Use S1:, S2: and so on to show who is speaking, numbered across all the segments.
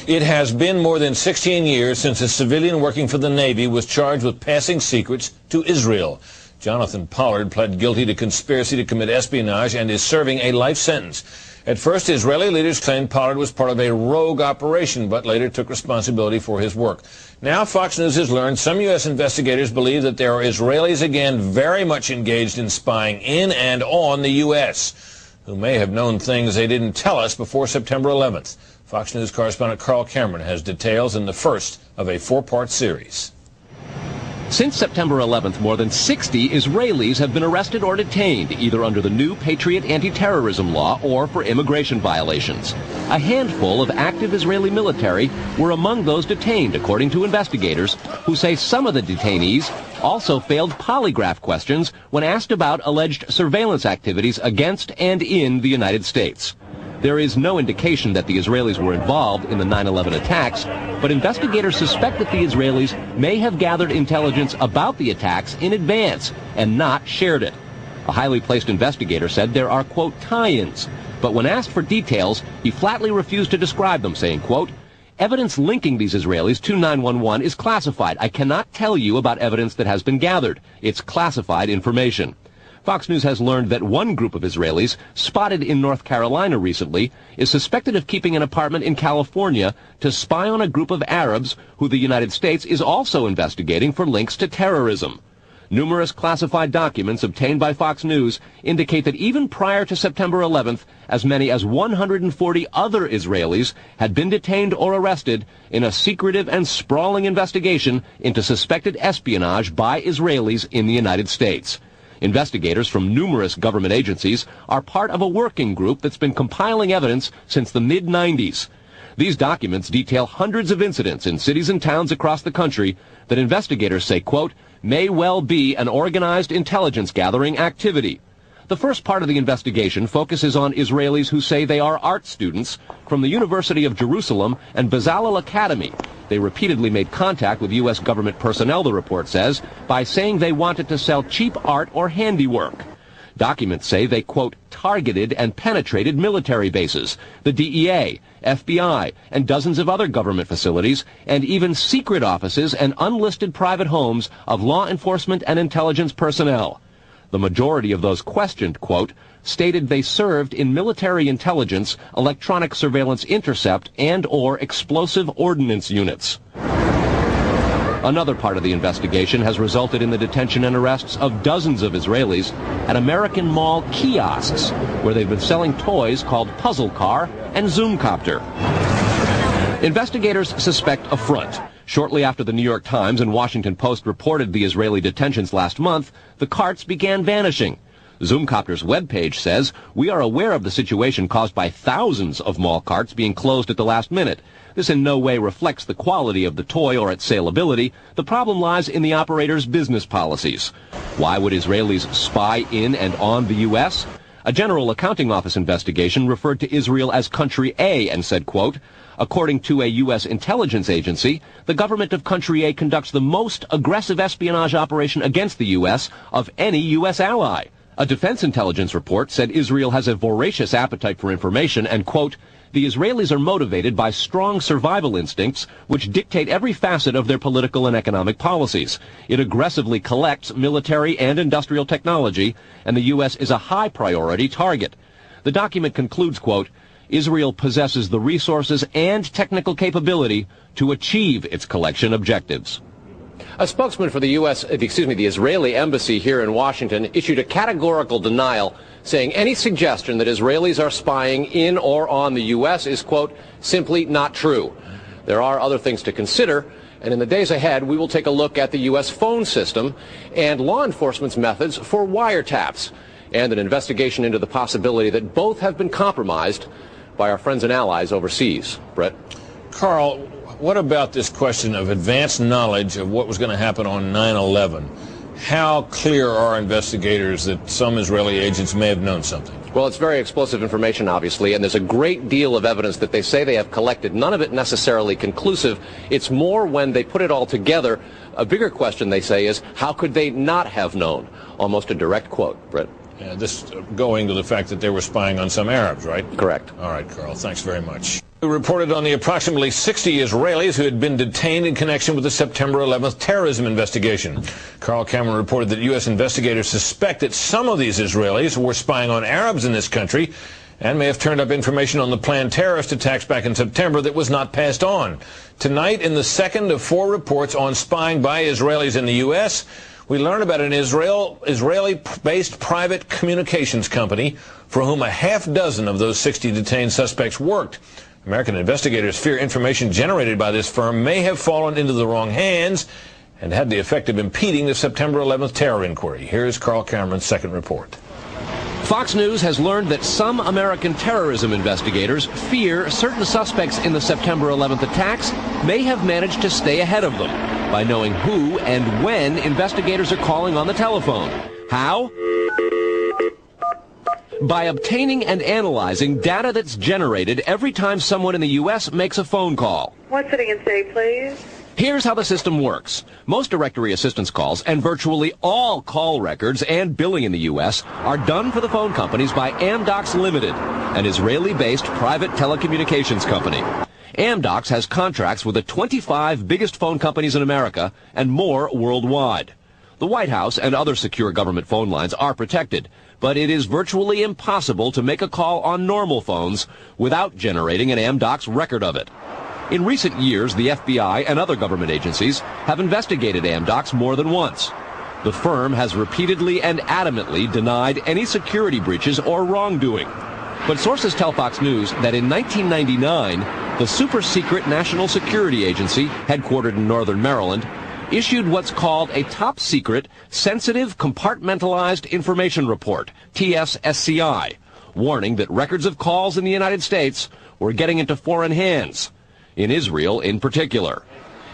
S1: It has been more than 16 years since a civilian working for the Navy was charged with passing secrets to Israel. Jonathan Pollard pled guilty to conspiracy to commit espionage and is serving a life sentence. At first, Israeli leaders claimed Pollard was part of a rogue operation, but later took responsibility for his work. Now, Fox News has learned some U.S. investigators believe that there are Israelis again very much engaged in spying in and on the U.S., who may have known things they didn't tell us before September 11th. Fox News correspondent Carl Cameron has details in the first of a 4-part series.
S2: Since September 11th, more than 60 Israelis have been arrested or detained, either under the new Patriot anti-terrorism law or for immigration violations. A handful of active Israeli military were among those detained, according to investigators, who say some of the detainees also failed polygraph questions when asked about alleged surveillance activities against and in the United States. There is no indication that the Israelis were involved in the 9/11 attacks, but investigators suspect that the Israelis may have gathered intelligence about the attacks in advance and not shared it. A highly placed investigator said there are, quote, tie-ins, but when asked for details, he flatly refused to describe them, saying, quote, evidence linking these Israelis to 9/11 is classified. I cannot tell you about evidence that has been gathered. It's classified information. Fox News has learned that one group of Israelis, spotted in North Carolina recently, is suspected of keeping an apartment in California to spy on a group of Arabs who the United States is also investigating for links to terrorism. Numerous classified documents obtained by Fox News indicate that even prior to September 11th, as many as 140 other Israelis had been detained or arrested in a secretive and sprawling investigation into suspected espionage by Israelis in the United States. Investigators from numerous government agencies are part of a working group that's been compiling evidence since the mid-90s. These documents detail hundreds of incidents in cities and towns across the country that investigators say, quote, may well be an organized intelligence gathering activity. The first part of the investigation focuses on Israelis who say they are art students from the University of Jerusalem and Bezalel Academy. They repeatedly made contact with U.S. government personnel, the report says, by saying they wanted to sell cheap art or handiwork. Documents say they, quote, targeted and penetrated military bases, the DEA, FBI, and dozens of other government facilities, and even secret offices and unlisted private homes of law enforcement and intelligence personnel. The majority of those questioned, quote, stated they served in military intelligence, electronic surveillance intercept, and or explosive ordnance units. Another part of the investigation has resulted in the detention and arrests of dozens of Israelis at American Mall kiosks, where they've been selling toys called Puzzle Car and Zoomcopter. Investigators suspect a front. Shortly after the New York Times and Washington Post reported the Israeli detentions last month, the carts began vanishing. Zoomcopter's webpage says, we are aware of the situation caused by thousands of mall carts being closed at the last minute. This in no way reflects the quality of the toy or its saleability. The problem lies in the operator's business policies. Why would Israelis spy in and on the U.S.? A General Accounting Office investigation referred to Israel as Country A and said, quote, according to a U.S. intelligence agency, the government of Country A conducts the most aggressive espionage operation against the U.S. of any U.S. ally. A defense intelligence report said Israel has a voracious appetite for information and, quote, the Israelis are motivated by strong survival instincts which dictate every facet of their political and economic policies. It aggressively collects military and industrial technology, and the U.S. is a high priority target. The document concludes, quote, Israel possesses the resources and technical capability to achieve its collection objectives.
S3: A spokesman for the the Israeli embassy here in Washington issued a categorical denial, saying any suggestion that Israelis are spying in or on the U.S. is, quote, simply not true. There are other things to consider, and in the days ahead, we will take a look at the U.S. phone system and law enforcement's methods for wiretaps, and an investigation into the possibility that both have been compromised by our friends and allies overseas. Brett?
S1: Carl, what about this question of advanced knowledge of what was going to happen on 9/11? How clear are investigators that some Israeli agents may have known something?
S3: Well, it's very explosive information, obviously, and there's a great deal of evidence that they say they have collected, none of it necessarily conclusive. It's more when they put it all together. A bigger question, they say, is how could they not have known? Almost a direct quote, Brett.
S1: This going to the fact that they were spying on some Arabs, right?
S3: Correct.
S1: All right, Carl, thanks very much. We reported on the approximately 60 Israelis who had been detained in connection with the September 11th terrorism investigation. Carl Cameron reported that U.S. investigators suspect that some of these Israelis were spying on Arabs in this country and may have turned up information on the planned terrorist attacks back in September that was not passed on. Tonight, in the second of 4 reports on spying by Israelis in the U.S., we learn about an Israeli-based private communications company for whom a half dozen of those 60 detained suspects worked. American investigators fear information generated by this firm may have fallen into the wrong hands and had the effect of impeding the September 11th terror inquiry. Here's Carl Cameron's second report.
S2: Fox News has learned that some American terrorism investigators fear certain suspects in the September 11th attacks may have managed to stay ahead of them by knowing who and when investigators are calling on the telephone. How? By obtaining and analyzing data that's generated every time someone in the U.S. makes a phone call.
S4: One sitting in city, please.
S2: Here's how the system works. Most directory assistance calls and virtually all call records and billing in the U.S. are done for the phone companies by Amdocs Limited, an Israeli-based private telecommunications company. Amdocs has contracts with the 25 biggest phone companies in America and more worldwide. The White House and other secure government phone lines are protected, but it is virtually impossible to make a call on normal phones without generating an Amdocs record of it. In recent years, the FBI and other government agencies have investigated Amdocs more than once. The firm has repeatedly and adamantly denied any security breaches or wrongdoing. But sources tell Fox News that in 1999, the super-secret National Security Agency, headquartered in northern Maryland, issued what's called a top-secret, sensitive, compartmentalized information report, TSSCI, warning that records of calls in the United States were getting into foreign hands, in Israel in particular.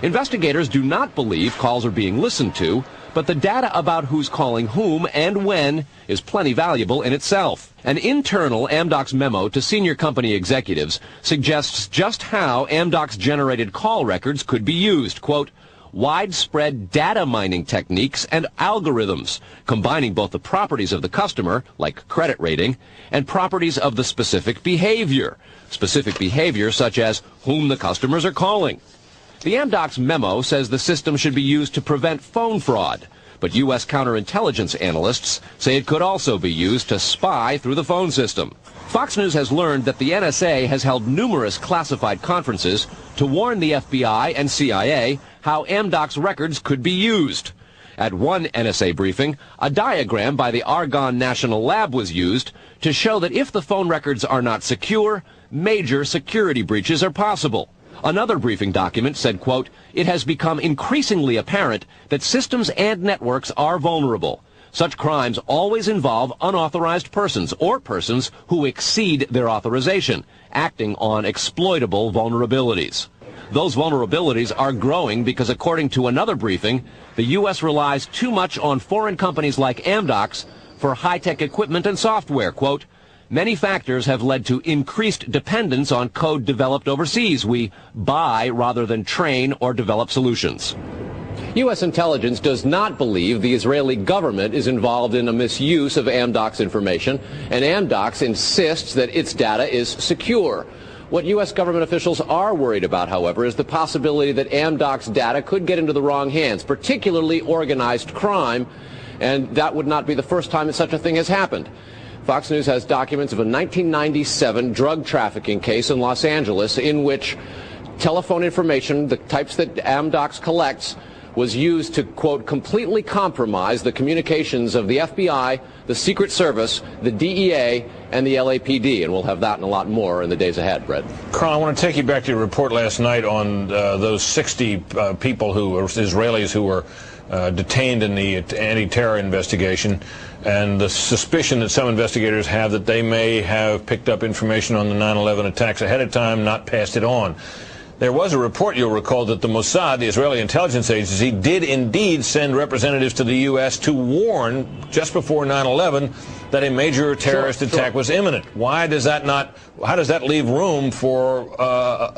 S2: Investigators do not believe calls are being listened to, but the data about who's calling whom and when is plenty valuable in itself. An internal Amdocs memo to senior company executives suggests just how Amdocs generated call records could be used. Quote, widespread data mining techniques and algorithms, combining both the properties of the customer, like credit rating, and properties of the specific behavior such as whom the customers are calling. The Amdocs memo says the system should be used to prevent phone fraud, but U.S. counterintelligence analysts say it could also be used to spy through the phone system. Fox News has learned that the NSA has held numerous classified conferences to warn the FBI and CIA how Amdocs records could be used. At one NSA briefing, a diagram by the Argonne National Lab was used to show that if the phone records are not secure, major security breaches are possible. Another briefing document said, quote, it has become increasingly apparent that systems and networks are vulnerable. Such crimes always involve unauthorized persons or persons who exceed their authorization, acting on exploitable vulnerabilities. Those vulnerabilities are growing because, according to another briefing, the U.S. relies too much on foreign companies like Amdocs for high-tech equipment and software. Quote, many factors have led to increased dependence on code developed overseas. We buy rather than train or develop solutions.
S3: U.S. intelligence does not believe the Israeli government is involved in a misuse of Amdocs information, and Amdocs insists that its data is secure. What U.S. government officials are worried about, however, is the possibility that Amdocs data could get into the wrong hands, particularly organized crime, and that would not be the first time that such a thing has happened. Fox News has documents of a 1997 drug trafficking case in Los Angeles in which telephone information, the types that Amdocs collects, was used to, quote, completely compromise the communications of the FBI, the Secret Service, the DEA, and the LAPD. And we'll have that and a lot more in the days ahead, Brett.
S1: Carl, I want to take you back to your report last night on those 60 people who were Israelis who were detained in the anti-terror investigation, and the suspicion that some investigators have that they may have picked up information on the 9/11 attacks ahead of time, not passed it on. There was a report, you'll recall, that the Mossad, the Israeli intelligence agency, did indeed send representatives to the U.S. to warn just before 9/11 that a major terrorist attack was imminent. How does that leave room for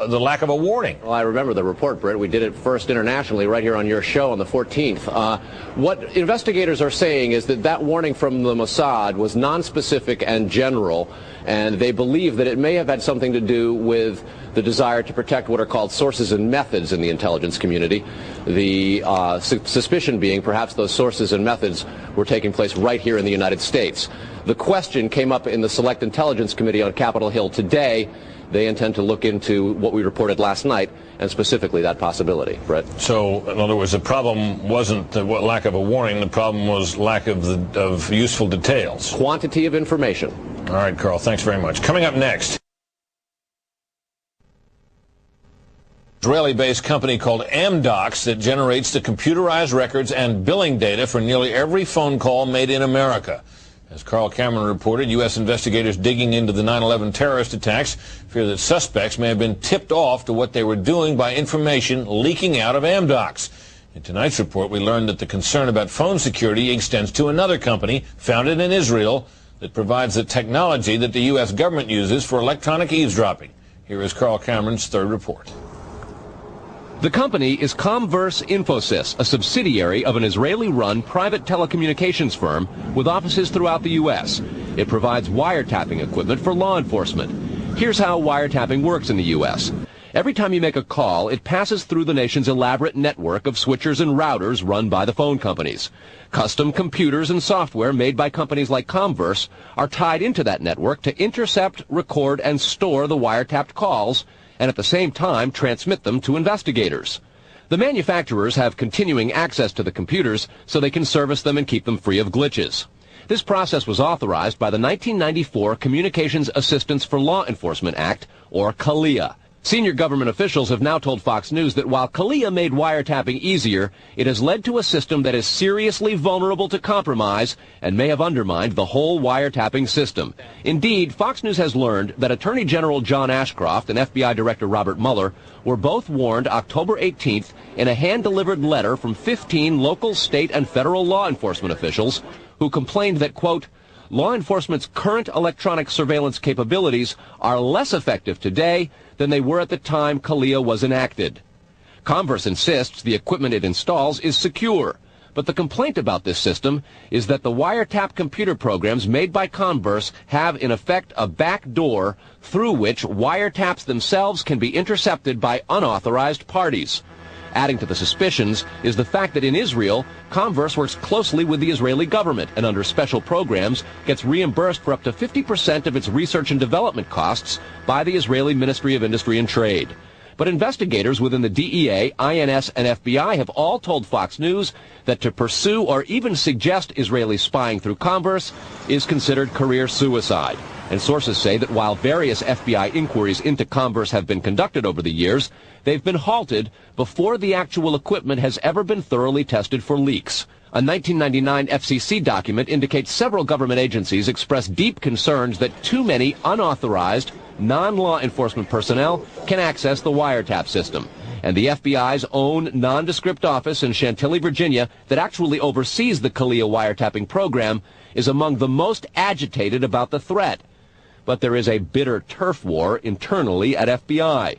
S1: the lack of a warning?
S3: Well, I remember the report, Britt. We did it first internationally right here on your show on the 14th. What investigators are saying is that warning from the Mossad was nonspecific and general, and they believe that it may have had something to do with the desire to protect what are called sources and methods in the intelligence community. The suspicion being perhaps those sources and methods were taking place right here in the United States. The question came up in the Select Intelligence Committee on Capitol Hill today. They intend to look into what we reported last night, and specifically that possibility. Brett?
S1: So, in other words, the problem wasn't the lack of a warning. The problem was lack of useful details.
S3: Quantity of information.
S1: All right, Carl, thanks very much. Coming up next, Israeli-based company called Amdocs that generates the computerized records and billing data for nearly every phone call made in America. As Carl Cameron reported, U.S. investigators digging into the 9/11 terrorist attacks fear that suspects may have been tipped off to what they were doing by information leaking out of Amdocs. In tonight's report, we learned that the concern about phone security extends to another company founded in Israel that provides the technology that the U.S. government uses for electronic eavesdropping. Here is Carl Cameron's third report.
S2: The company is Comverse Infosys, a subsidiary of an Israeli-run private telecommunications firm with offices throughout the U.S. It provides wiretapping equipment for law enforcement. Here's how wiretapping works in the U.S. Every time you make a call, it passes through the nation's elaborate network of switchers and routers run by the phone companies. Custom computers and software made by companies like Comverse are tied into that network to intercept, record, and store the wiretapped calls, and at the same time transmit them to investigators. The manufacturers have continuing access to the computers so they can service them and keep them free of glitches. This process was authorized by the 1994 Communications Assistance for Law Enforcement Act, or CALEA. Senior government officials have now told Fox News that while CALEA made wiretapping easier, it has led to a system that is seriously vulnerable to compromise and may have undermined the whole wiretapping system. Indeed, Fox News has learned that Attorney General John Ashcroft and FBI Director Robert Mueller were both warned October 18th in a hand-delivered letter from 15 local, state, and federal law enforcement officials who complained that, quote, law enforcement's current electronic surveillance capabilities are less effective today than they were at the time CALEA was enacted. Comverse insists the equipment it installs is secure, but the complaint about this system is that the wiretap computer programs made by Comverse have in effect a back door through which wiretaps themselves can be intercepted by unauthorized parties. Adding to the suspicions is the fact that in Israel, Comverse works closely with the Israeli government and under special programs gets reimbursed for up to 50% of its research and development costs by the Israeli Ministry of Industry and Trade. But investigators within the DEA, INS, and FBI have all told Fox News that to pursue or even suggest Israeli spying through Comverse is considered career suicide. And sources say that while various FBI inquiries into Comverse have been conducted over the years, they've been halted before the actual equipment has ever been thoroughly tested for leaks. A 1999 FCC document indicates several government agencies expressed deep concerns that too many unauthorized, non-law enforcement personnel can access the wiretap system. And the FBI's own nondescript office in Chantilly, Virginia, that actually oversees the CALEA wiretapping program, is among the most agitated about the threat. But there is a bitter turf war internally at FBI.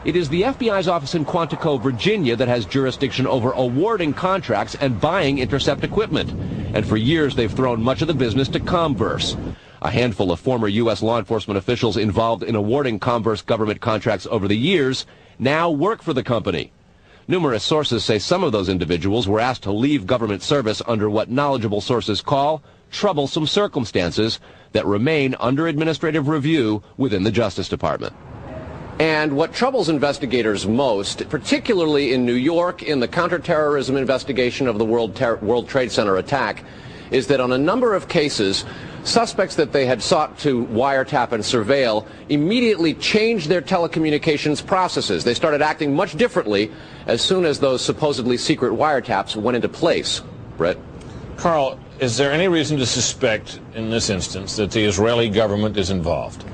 S2: It is the FBI's office in Quantico, Virginia, that has jurisdiction over awarding contracts and buying intercept equipment. And for years, they've thrown much of the business to Comverse. A handful of former U.S. law enforcement officials involved in awarding Comverse government contracts over the years now work for the company. Numerous sources say some of those individuals were asked to leave government service under what knowledgeable sources call troublesome circumstances that remain under administrative review within the Justice Department.
S3: And what troubles investigators most, particularly in New York in the counterterrorism investigation of the World Trade Center attack, is that on a number of cases, suspects that they had sought to wiretap and surveil immediately changed their telecommunications processes. They started acting much differently as soon as those supposedly secret wiretaps went into place. Brett?
S1: Carl, is there any reason to suspect in this instance that the Israeli government is involved?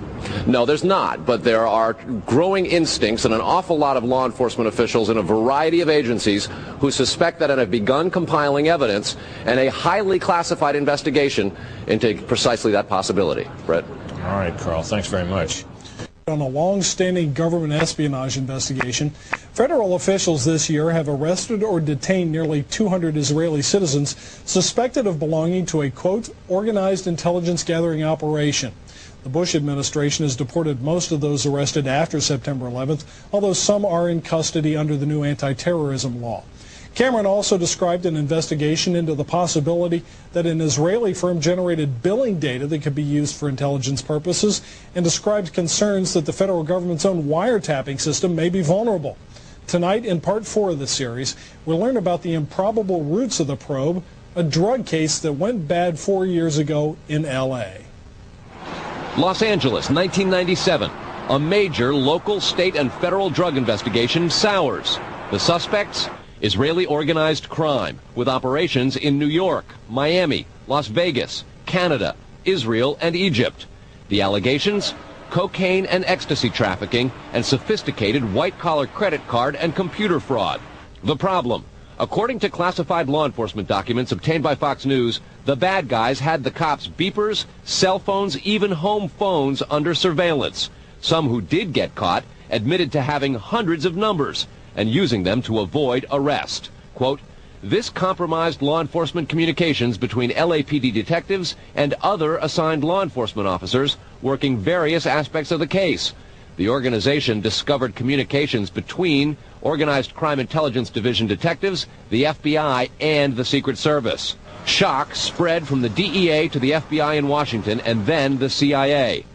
S3: No, there's not, but there are growing instincts and an awful lot of law enforcement officials in a variety of agencies who suspect that and have begun compiling evidence and a highly classified investigation into precisely that possibility. Brett?
S1: All right, Carl, thanks very much.
S5: On a long-standing government espionage investigation, federal officials this year have arrested or detained nearly 200 Israeli citizens suspected of belonging to a, quote, organized intelligence gathering operation. The Bush administration has deported most of those arrested after September 11th, although some are in custody under the new anti-terrorism law. Cameron also described an investigation into the possibility that an Israeli firm generated billing data that could be used for intelligence purposes, and described concerns that the federal government's own wiretapping system may be vulnerable. Tonight, in part 4 of the series, we'll learn about the improbable roots of the probe, a drug case that went bad 4 years ago in L.A.
S2: Los Angeles, 1997. A major local, state, and federal drug investigation sours. The suspects? Israeli organized crime, with operations in New York, Miami, Las Vegas, Canada, Israel, and Egypt. The allegations? Cocaine and ecstasy trafficking and sophisticated white-collar credit card and computer fraud. The problem? According to classified law enforcement documents obtained by Fox News, the bad guys had the cops' beepers, cell phones, even home phones under surveillance. Some who did get caught admitted to having hundreds of numbers and using them to avoid arrest. Quote, this compromised law enforcement communications between LAPD detectives and other assigned law enforcement officers working various aspects of the case. The organization discovered communications between Organized Crime Intelligence Division detectives, the FBI, and the Secret Service. Shock spread from the DEA to the FBI in Washington and then the CIA.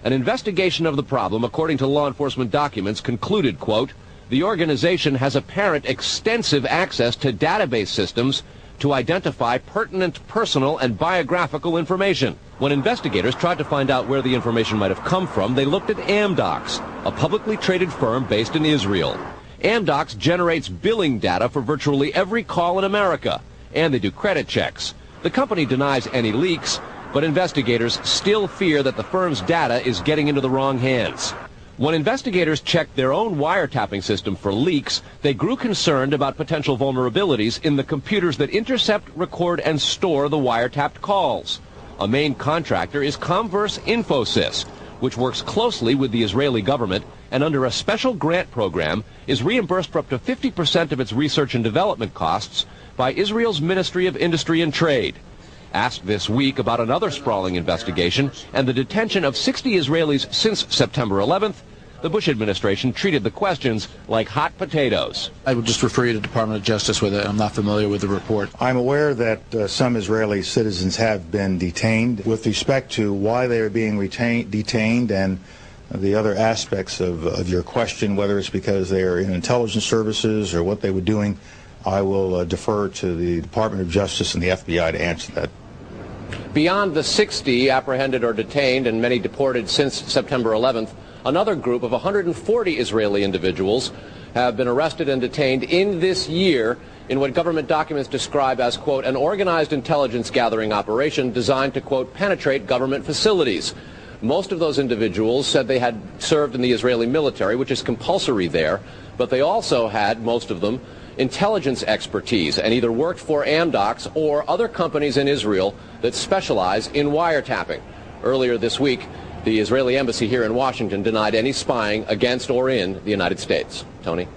S2: An investigation of the problem, according to law enforcement documents, concluded, quote, the organization has apparent extensive access to database systems to identify pertinent personal and biographical information. When investigators tried to find out where the information might have come from, they looked at Amdocs, a publicly traded firm based in Israel. Amdocs generates billing data for virtually every call in America, and they do credit checks. The company denies any leaks, but investigators still fear that the firm's data is getting into the wrong hands. When investigators checked their own wiretapping system for leaks, they grew concerned about potential vulnerabilities in the computers that intercept, record, and store the wiretapped calls. A main contractor is Comverse Infosys, which works closely with the Israeli government and under a special grant program is reimbursed for up to 50% of its research and development costs by Israel's Ministry of Industry and Trade. Asked this week about another sprawling investigation and the detention of 60 Israelis since September 11th, the Bush administration treated the questions like hot potatoes.
S6: I would just refer you to the Department of Justice with it. I'm not familiar with the report.
S7: I'm aware that some Israeli citizens have been detained. With respect to why they are being detained and the other aspects of your question, whether it's because they are in intelligence services or what they were doing, I will defer to the Department of Justice and the FBI to answer that.
S3: Beyond the 60 apprehended or detained and many deported since September 11th, another group of 140 Israeli individuals have been arrested and detained in this year in what government documents describe as, quote, an organized intelligence gathering operation designed to, quote, penetrate government facilities. Most of those individuals said they had served in the Israeli military, which is compulsory there, but they also had, most of them, intelligence expertise and either worked for Amdocs or other companies in Israel that specialize in wiretapping. Earlier this week, the Israeli embassy here in Washington denied any spying against or in the United States. Tony?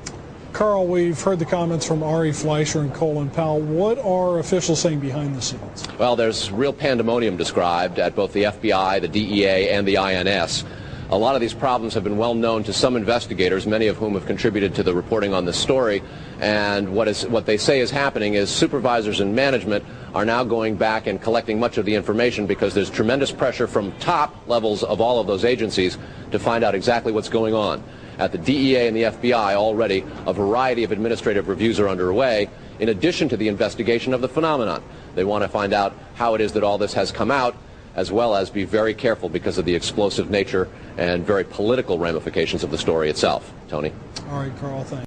S5: Carl, we've heard the comments from Ari Fleischer and Colin Powell. What are officials saying behind the scenes?
S3: Well, there's real pandemonium described at both the FBI, the DEA, and the INS. A lot of these problems have been well known to some investigators, many of whom have contributed to the reporting on this story. And what they say is happening is supervisors and management are now going back and collecting much of the information because there's tremendous pressure from top levels of all of those agencies to find out exactly what's going on. At the DEA and the FBI already, a variety of administrative reviews are underway, in addition to the investigation of the phenomenon. They want to find out how it is that all this has come out, as well as be very careful because of the explosive nature and very political ramifications of the story itself. Tony?
S5: All right, Carl, thanks.